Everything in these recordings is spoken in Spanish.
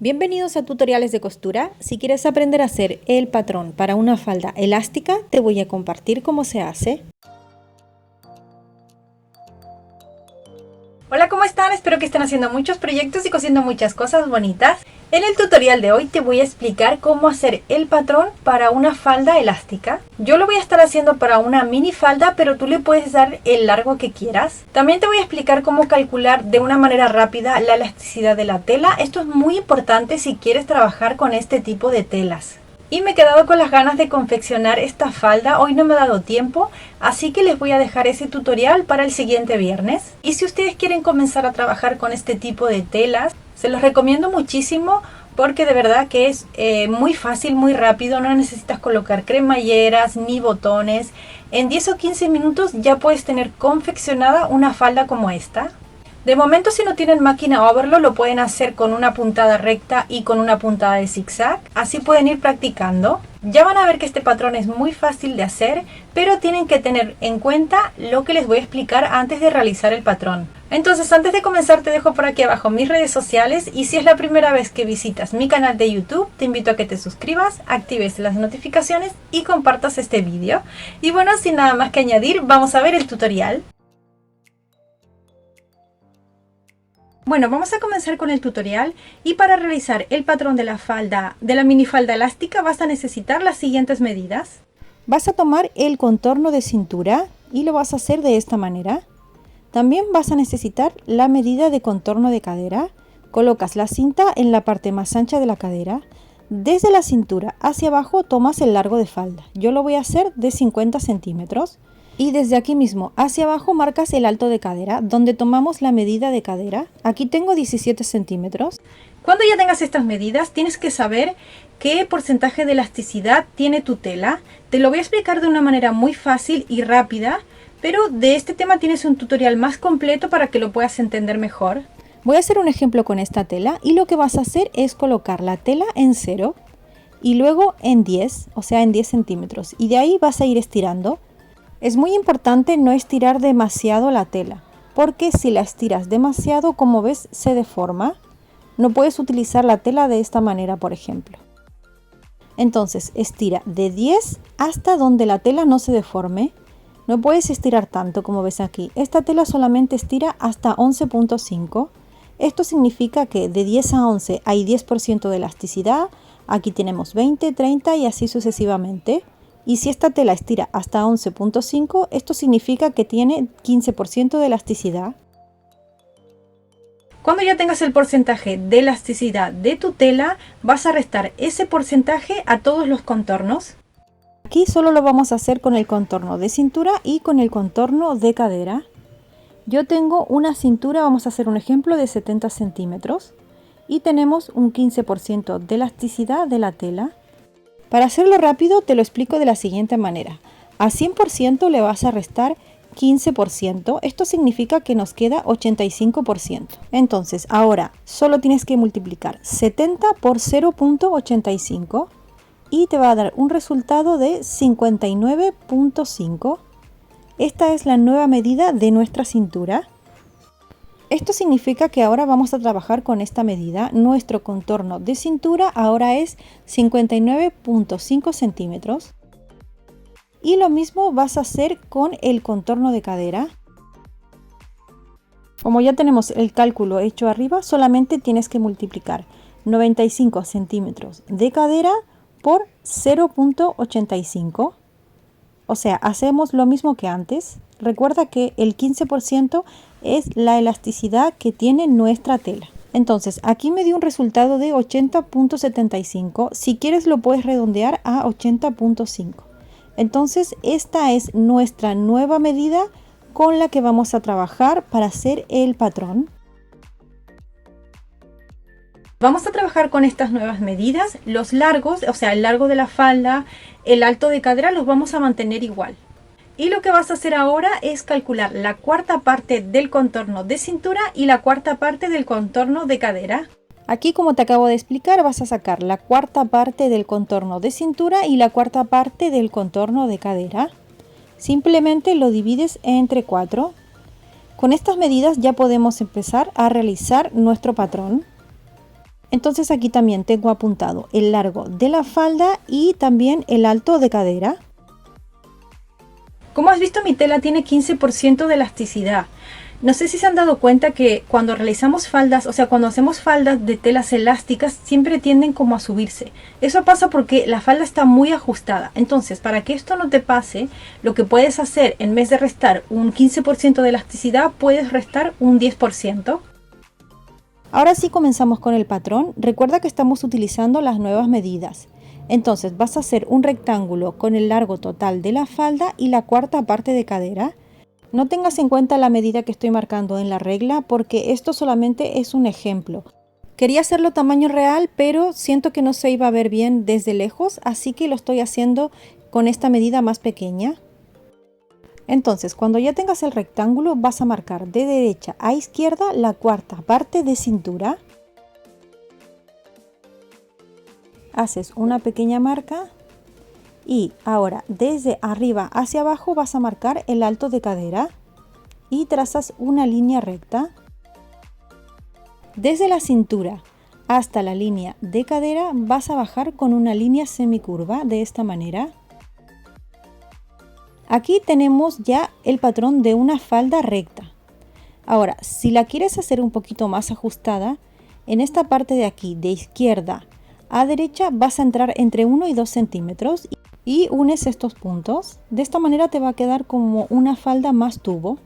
Bienvenidos a Tutoriales de Costura. Si quieres aprender a hacer el patrón para una falda elástica, te voy a compartir cómo se hace. Hola, ¿cómo están? Espero que estén haciendo muchos proyectos y cosiendo muchas cosas bonitas. En el tutorial de hoy te voy a explicar cómo hacer el patrón para una falda elástica. Yo lo voy a estar haciendo para una mini falda, pero tú le puedes dar el largo que quieras. También te voy a explicar cómo calcular de una manera rápida la elasticidad de la tela. Esto es muy importante si quieres trabajar con este tipo de telas. Y me he quedado con las ganas de confeccionar esta falda. Hoy no me ha dado tiempo, así que les voy a dejar ese tutorial para el siguiente viernes. Y si ustedes quieren comenzar a trabajar con este tipo de telas, se los recomiendo muchísimo porque de verdad que es muy fácil, muy rápido. No necesitas colocar cremalleras ni botones. En 10 o 15 minutos ya puedes tener confeccionada una falda como esta. De momento, si no tienen máquina overlock, lo pueden hacer con una puntada recta y con una puntada de zigzag. Así pueden ir practicando. Ya van a ver que este patrón es muy fácil de hacer, pero tienen que tener en cuenta lo que les voy a explicar antes de realizar el patrón. Entonces, antes de comenzar, te dejo por aquí abajo mis redes sociales, y si es la primera vez que visitas mi canal de YouTube, te invito a que te suscribas, actives las notificaciones y compartas este vídeo. Y bueno, sin nada más que añadir, vamos a ver el tutorial. Bueno, vamos a comenzar con el tutorial, y para realizar el patrón de la falda, de la minifalda elástica, vas a necesitar las siguientes medidas. Vas a tomar el contorno de cintura y lo vas a hacer de esta manera. También vas a necesitar la medida de contorno de cadera. Colocas la cinta en la parte más ancha de la cadera. Desde la cintura hacia abajo tomas el largo de falda. Yo lo voy a hacer de 50 centímetros. Y desde aquí mismo hacia abajo marcas el alto de cadera, donde tomamos la medida de cadera. Aquí tengo 17 centímetros. Cuando ya tengas estas medidas, tienes que saber qué porcentaje de elasticidad tiene tu tela. Te lo voy a explicar de una manera muy fácil y rápida, pero de este tema tienes un tutorial más completo para que lo puedas entender mejor. Voy a hacer un ejemplo con esta tela, y lo que vas a hacer es colocar la tela en 0 y luego en 10, o sea en 10 centímetros, y de ahí vas a ir estirando. Es muy importante no estirar demasiado la tela, porque si la estiras demasiado, como ves, se deforma. No puedes utilizar la tela de esta manera, por ejemplo. Entonces, estira de 10 hasta donde la tela no se deforme. No puedes estirar tanto como ves aquí. Esta tela solamente estira hasta 11.5. Esto significa que de 10 a 11 hay 10% de elasticidad. Aquí tenemos 20, 30 y así sucesivamente. Y si esta tela estira hasta 11.5, esto significa que tiene 15% de elasticidad. Cuando ya tengas el porcentaje de elasticidad de tu tela, vas a restar ese porcentaje a todos los contornos. Aquí solo lo vamos a hacer con el contorno de cintura y con el contorno de cadera. Yo tengo una cintura, vamos a hacer un ejemplo, de 70 centímetros. Y tenemos un 15% de elasticidad de la tela. Para hacerlo rápido te lo explico de la siguiente manera. A 100% le vas a restar 15%. Esto significa que nos queda 85%. Entonces ahora solo tienes que multiplicar 70 por 0.85 y te va a dar un resultado de 59.5. Esta es la nueva medida de nuestra cintura. Esto significa que ahora vamos a trabajar con esta medida. Nuestro contorno de cintura ahora es 59.5 centímetros. Y lo mismo vas a hacer con el contorno de cadera. Como ya tenemos el cálculo hecho arriba, solamente tienes que multiplicar 95 centímetros de cadera por 0.85. O sea, hacemos lo mismo que antes. Recuerda que el 15% es la elasticidad que tiene nuestra tela. Entonces, aquí me dio un resultado de 80.75. Si quieres lo puedes redondear a 80.5. Entonces, esta es nuestra nueva medida con la que vamos a trabajar para hacer el patrón. Vamos a trabajar con estas nuevas medidas. Los largos, o sea, el largo de la falda, el alto de cadera, los vamos a mantener igual. Y lo que vas a hacer ahora es calcular la cuarta parte del contorno de cintura y la cuarta parte del contorno de cadera. Aquí, como te acabo de explicar, vas a sacar la cuarta parte del contorno de cintura y la cuarta parte del contorno de cadera. Simplemente lo divides entre 4. Con estas medidas ya podemos empezar a realizar nuestro patrón. Entonces aquí también tengo apuntado el largo de la falda y también el alto de cadera. Como has visto, mi tela tiene 15% de elasticidad. No sé si se han dado cuenta que cuando realizamos faldas, o sea, cuando hacemos faldas de telas elásticas, siempre tienden como a subirse. Eso pasa porque la falda está muy ajustada. Entonces, para que esto no te pase, lo que puedes hacer, en vez de restar un 15% de elasticidad, puedes restar un 10%. Ahora sí comenzamos con el patrón. Recuerda que estamos utilizando las nuevas medidas. Entonces vas a hacer un rectángulo con el largo total de la falda y la cuarta parte de cadera. No tengas en cuenta la medida que estoy marcando en la regla porque esto solamente es un ejemplo. Quería hacerlo tamaño real, pero siento que no se iba a ver bien desde lejos, así que lo estoy haciendo con esta medida más pequeña. Entonces, cuando ya tengas el rectángulo, vas a marcar de derecha a izquierda la cuarta parte de cintura. Haces una pequeña marca. Y ahora desde arriba hacia abajo vas a marcar el alto de cadera y trazas una línea recta. Desde la cintura hasta la línea de cadera vas a bajar con una línea semicurva de esta manera. Aquí tenemos ya el patrón de una falda recta. Ahora, si la quieres hacer un poquito más ajustada, en esta parte de aquí de izquierda a derecha vas a entrar entre 1 y 2 centímetros y unes estos puntos. De esta manera te va a quedar como una falda más tubo.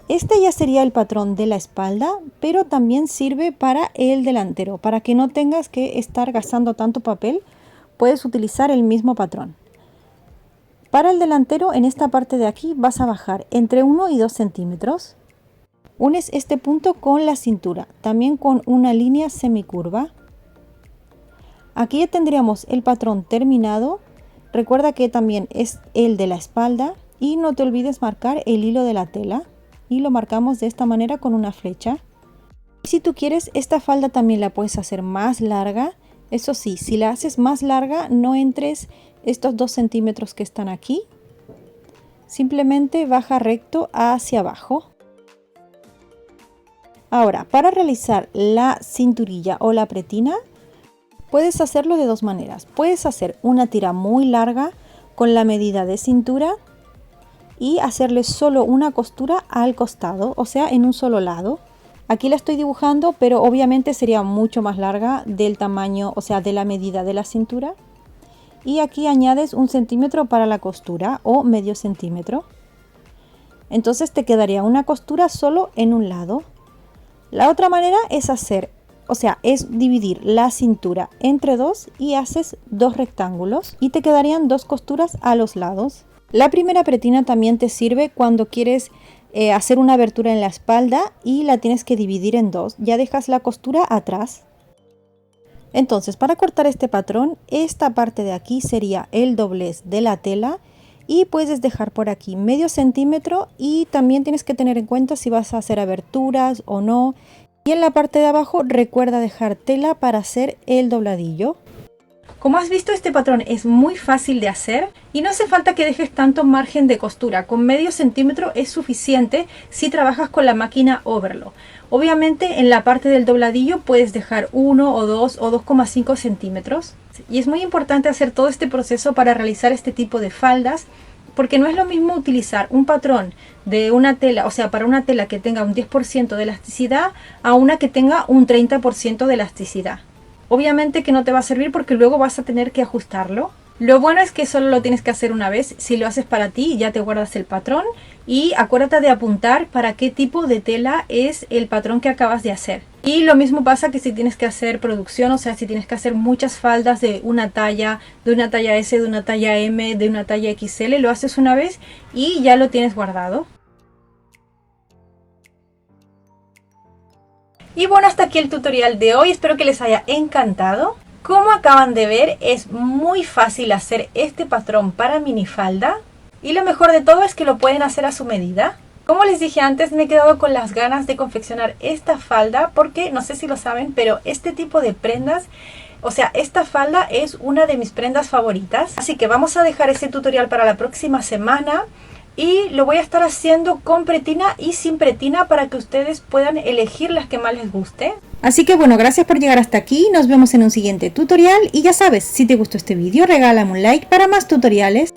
Este ya sería el patrón de la espalda, pero también sirve para el delantero. Para que no tengas que estar gastando tanto papel, puedes utilizar el mismo patrón. Para el delantero, en esta parte de aquí vas a bajar entre 1 y 2 centímetros. Unes este punto con la cintura, también con una línea semicurva. Aquí ya tendríamos el patrón terminado. Recuerda que también es el de la espalda y no te olvides marcar el hilo de la tela y lo marcamos de esta manera con una flecha. Si tú quieres, esta falda también la puedes hacer más larga. Eso sí, si la haces más larga, no entres estos 2 centímetros que están aquí. Simplemente baja recto hacia abajo. Ahora, para realizar la cinturilla o la pretina, puedes hacerlo de dos maneras. Puedes hacer una tira muy larga con la medida de cintura y hacerle solo una costura al costado, o sea, en un solo lado. Aquí la estoy dibujando, pero obviamente sería mucho más larga del tamaño, o sea, de la medida de la cintura. Y aquí añades 1 centímetro para la costura o medio centímetro. Entonces te quedaría una costura solo en un lado. La otra manera es es dividir la cintura entre dos y haces 2 rectángulos y te quedarían 2 costuras a los lados. La primera pretina también te sirve cuando quieres hacer una abertura en la espalda y la tienes que dividir en dos. Ya dejas la costura atrás. Entonces, para cortar este patrón, esta parte de aquí sería el doblez de la tela y puedes dejar por aquí medio centímetro y también tienes que tener en cuenta si vas a hacer aberturas o no. Y en la parte de abajo recuerda dejar tela para hacer el dobladillo. Como has visto, este patrón es muy fácil de hacer y no hace falta que dejes tanto margen de costura. Con medio centímetro es suficiente si trabajas con la máquina Overlock. Obviamente en la parte del dobladillo puedes dejar 1 o 2 o 2,5 centímetros. Y es muy importante hacer todo este proceso para realizar este tipo de faldas, porque no es lo mismo utilizar un patrón de una tela, o sea, para una tela que tenga un 10% de elasticidad a una que tenga un 30% de elasticidad. Obviamente que no te va a servir porque luego vas a tener que ajustarlo. Lo bueno es que solo lo tienes que hacer una vez. Si lo haces para ti, ya te guardas el patrón y acuérdate de apuntar para qué tipo de tela es el patrón que acabas de hacer. Y lo mismo pasa que si tienes que hacer producción, o sea, si tienes que hacer muchas faldas de una talla S, de una talla M, de una talla XL, lo haces una vez y ya lo tienes guardado. Y bueno, hasta aquí el tutorial de hoy, espero que les haya encantado. Como acaban de ver, es muy fácil hacer este patrón para minifalda y lo mejor de todo es que lo pueden hacer a su medida. Como les dije antes, me he quedado con las ganas de confeccionar esta falda porque, no sé si lo saben, pero este tipo de prendas, o sea, esta falda es una de mis prendas favoritas. Así que vamos a dejar ese tutorial para la próxima semana. y lo voy a estar haciendo con pretina y sin pretina para que ustedes puedan elegir las que más les guste. Así que bueno, gracias por llegar hasta aquí, nos vemos en un siguiente tutorial y ya sabes, si te gustó este vídeo regálame un like para más tutoriales.